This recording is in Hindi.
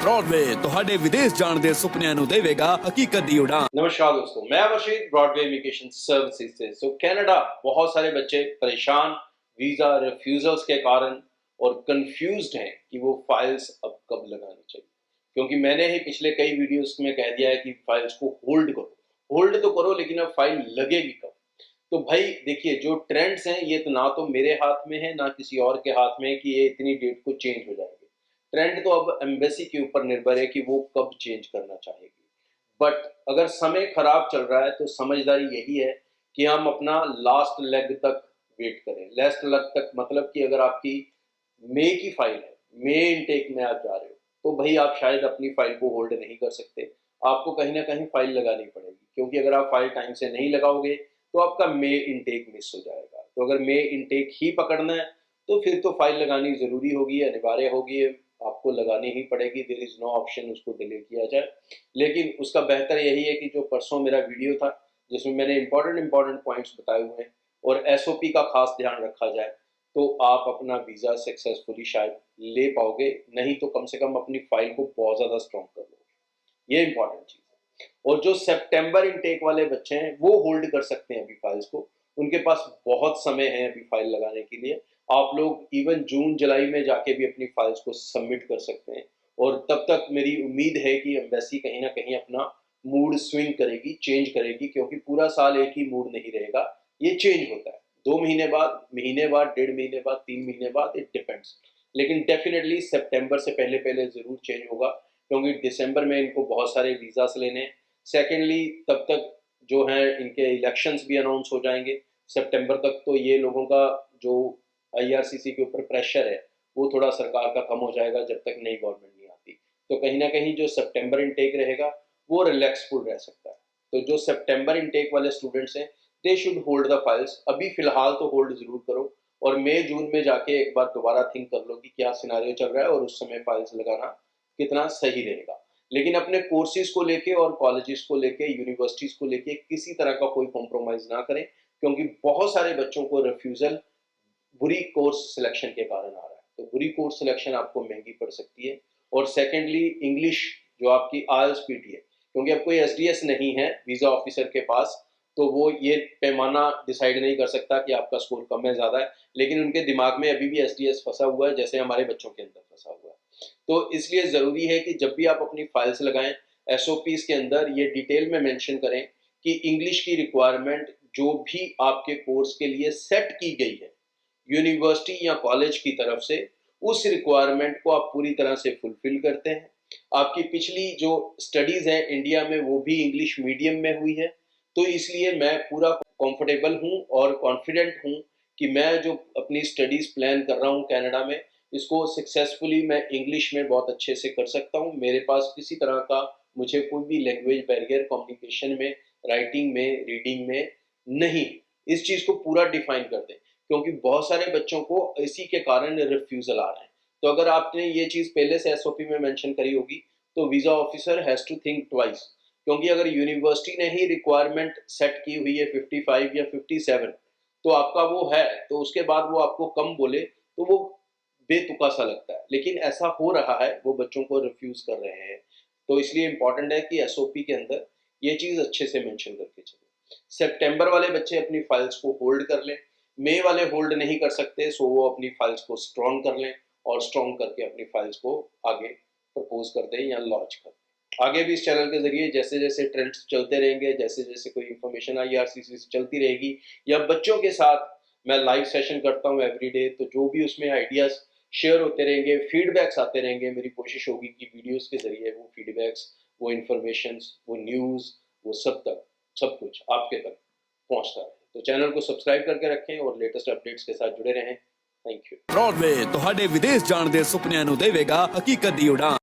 ब्रॉडवे ਤੁਹਾਡੇ ਵਿਦੇਸ਼ ਜਾਣ ਦੇ ਸੁਪਨਿਆਂ ਨੂੰ ਦੇਵੇਗਾ ਹਕੀਕਤ ਦੀ ਉਡਾਨ। नमस्कार दोस्तों, मैं वर्षित ब्रॉडवे इमिग्रेशन सर्विसेज से। कनाडा बहुत सारे बच्चे परेशान वीजा रिफ्यूजल्स के कारण और कंफ्यूज्ड हैं कि वो फाइल्स अब कब लगानी चाहिए, क्योंकि मैंने ही पिछले कई वीडियोस में कह दिया है कि फाइल्स को होल्ड तो करो लेकिन अब फाइल लगेगी कब। तो भाई देखिए, जो ट्रेंड्स हैं ये तो ना तो मेरे हाथ में है ना किसी और के हाथ में कि ये इतनी डेट को चेंज हो जाएंगे। ट्रेंड तो अब एम्बेसी के ऊपर निर्भर है कि वो कब चेंज करना चाहेगी। बट अगर समय खराब चल रहा है तो समझदारी यही है कि हम अपना लास्ट लेग तक वेट करें। लास्ट लेग तक मतलब कि अगर आपकी मई की फाइल है, मई इनटेक में आप जा रहे हो, तो भाई आप शायद अपनी फाइल को होल्ड नहीं कर सकते, आपको कहीं ना कहीं फाइल लगानी पड़ेगी, क्योंकि अगर आप फाइल टाइम से नहीं लगाओगे तो आपका मई इनटेक मिस हो जाएगा। तो अगर मई इनटेक ही पकड़ना है तो फिर तो फाइल लगानी जरूरी होगी, अनिवार्य होगी, आपको लगानी ही पड़ेगी। देयर इज नो ऑप्शन उसको डिले किया जाए। लेकिन उसका बेहतर यही है कि जो परसों मेरा वीडियो था जिसमें मैंने इंपॉर्टेंट पॉइंट्स बताए हुए हैं और एसओपी का खास ध्यान रखा जाए तो आप अपना वीज़ा सक्सेसफुली शायद ले पाओगे, नहीं तो कम से कम अपनी फाइल को बहुत ज़्यादा स्ट्रॉन्ग कर लोगे। ये इंपॉर्टेंट चीज़ है। और जो सितंबर इनटेक वाले बच्चे हैं वो होल्ड कर सकते हैं अभी फाइल्स को, उनके पास बहुत समय है अभी फाइल लगाने के लिए। आप लोग इवन जून जुलाई में जाके भी अपनी फाइल्स को सबमिट कर सकते हैं और तब तक मेरी उम्मीद है कि एम्बेसी कहीं ना कहीं अपना मूड स्विंग करेगी, चेंज करेगी, क्योंकि पूरा साल एक ही मूड नहीं रहेगा, ये चेंज होता है 2 महीने बाद, महीने बाद, 1.5 महीने बाद, 3 महीने बाद, इट डिपेंड्स। लेकिन डेफिनेटली सितंबर से पहले पहले ज़रूर चेंज होगा, क्योंकि दिसंबर में इनको बहुत सारे वीज़ास लेने हैं। सेकेंडली तब तक जो है इनके इलेक्शंस भी अनाउंस हो जाएंगे सितंबर तक, तो ये लोगों का जो आईआरसीसी के ऊपर प्रेशर है वो थोड़ा सरकार का कम हो जाएगा जब तक नई गवर्नमेंट नहीं आती। तो कहीं ना कहीं जो सितंबर इनटेक रहेगा वो रिलैक्सफुल रह सकता है। तो जो सितंबर इनटेक वाले स्टूडेंट्स हैं they should hold the files. अभी फिलहाल तो होल्ड जरूर करो और मई जून में जाके एक बार दोबारा थिंक कर लो कि क्या सिनारियो चल रहा है और उस समय फाइल्स लगाना कितना सही रहेगा। लेकिन अपने कोर्सेज को लेके और कॉलेजेस को लेके, यूनिवर्सिटीज को लेके किसी तरह का कोई कॉम्प्रोमाइज ना करें, क्योंकि बहुत सारे बच्चों को रिफ्यूजल बुरी कोर्स सिलेक्शन के कारण आ रहा है। तो बुरी कोर्स सिलेक्शन आपको महंगी पड़ सकती है। और सेकेंडली इंग्लिश जो आपकी आईएलटीएस है, क्योंकि अब कोई एसडीएस नहीं है वीज़ा ऑफिसर के पास, तो वो ये पैमाना डिसाइड नहीं कर सकता कि आपका स्कोर कम है ज़्यादा है, लेकिन उनके दिमाग में अभी भी एसडीएस फंसा हुआ है जैसे हमारे बच्चों के अंदर फंसा हुआ है। तो इसलिए ज़रूरी है कि जब भी आप अपनी फाइल्स लगाएं एसओपीज के अंदर ये डिटेल में मेंशन करें कि इंग्लिश की रिक्वायरमेंट जो भी आपके कोर्स के लिए सेट की गई है यूनिवर्सिटी या कॉलेज की तरफ से, उस रिक्वायरमेंट को आप पूरी तरह से फुलफिल करते हैं। आपकी पिछली जो स्टडीज है इंडिया में वो भी इंग्लिश मीडियम में हुई है, तो इसलिए मैं पूरा कंफर्टेबल हूँ और कॉन्फिडेंट हूँ कि मैं जो अपनी स्टडीज प्लान कर रहा हूँ कनाडा में, इसको सक्सेसफुली मैं इंग्लिश में बहुत अच्छे से कर सकता हूँ। मेरे पास किसी तरह का मुझे कोई भी लैंग्वेज बैरियर कम्युनिकेशन में, राइटिंग में, रीडिंग में नहीं। इस चीज़ को पूरा डिफाइन कर दें, क्योंकि बहुत सारे बच्चों को इसी के कारण रिफ्यूजल आ रहे हैं। तो अगर आपने ये चीज़ पहले से एसओपी में मेंशन करी होगी तो visa officer has to think twice, क्योंकि अगर यूनिवर्सिटी ने ही रिक्वायरमेंट सेट की हुई है 55 या 57 तो आपका वो है, तो उसके बाद वो आपको कम बोले तो वो बेतुका सा लगता है। लेकिन ऐसा हो रहा है, वो बच्चों को रिफ्यूज कर रहे हैं। तो इसलिए इंपॉर्टेंट है कि एसओपी के अंदर ये चीज़ अच्छे से मेंशन करके चले। सितंबर वाले बच्चे अपनी फाइल्स को होल्ड कर लें, मई वाले होल्ड नहीं कर सकते सो वो अपनी फाइल्स को स्ट्रॉन्ग कर लें और स्ट्रॉन्ग करके अपनी फाइल्स को आगे प्रपोज कर दें या लॉन्च कर दें। आगे भी इस चैनल के जरिए जैसे जैसे ट्रेंड्स चलते रहेंगे, जैसे जैसे कोई इन्फॉर्मेशन आईआरसीसी से चलती रहेगी या बच्चों के साथ मैं लाइव सेशन करता हूँ एवरीडे, तो जो भी उसमें आइडियाज़ शेयर होते रहेंगे, फीडबैक्स आते रहेंगे, मेरी कोशिश होगी कि वीडियोज़ के जरिए वो फीडबैक्स, वो इन्फॉर्मेशंस, वो न्यूज़, वो सब कुछ आपके तक पहुंचता रहे। तो चैनल को सब्सक्राइब करके रखें और लेटेस्ट अपडेट्स के साथ जुड़े रहें। Thank you. ब्रॉडवे ਤੁਹਾਡੇ ਵਿਦੇਸ਼ ਜਾਣ ਦੇ ਸੁਪਨਿਆਂ ਨੂੰ ਦੇਵੇਗਾ ਹਕੀਕਤ ਦੀ ਉਡਾਨ।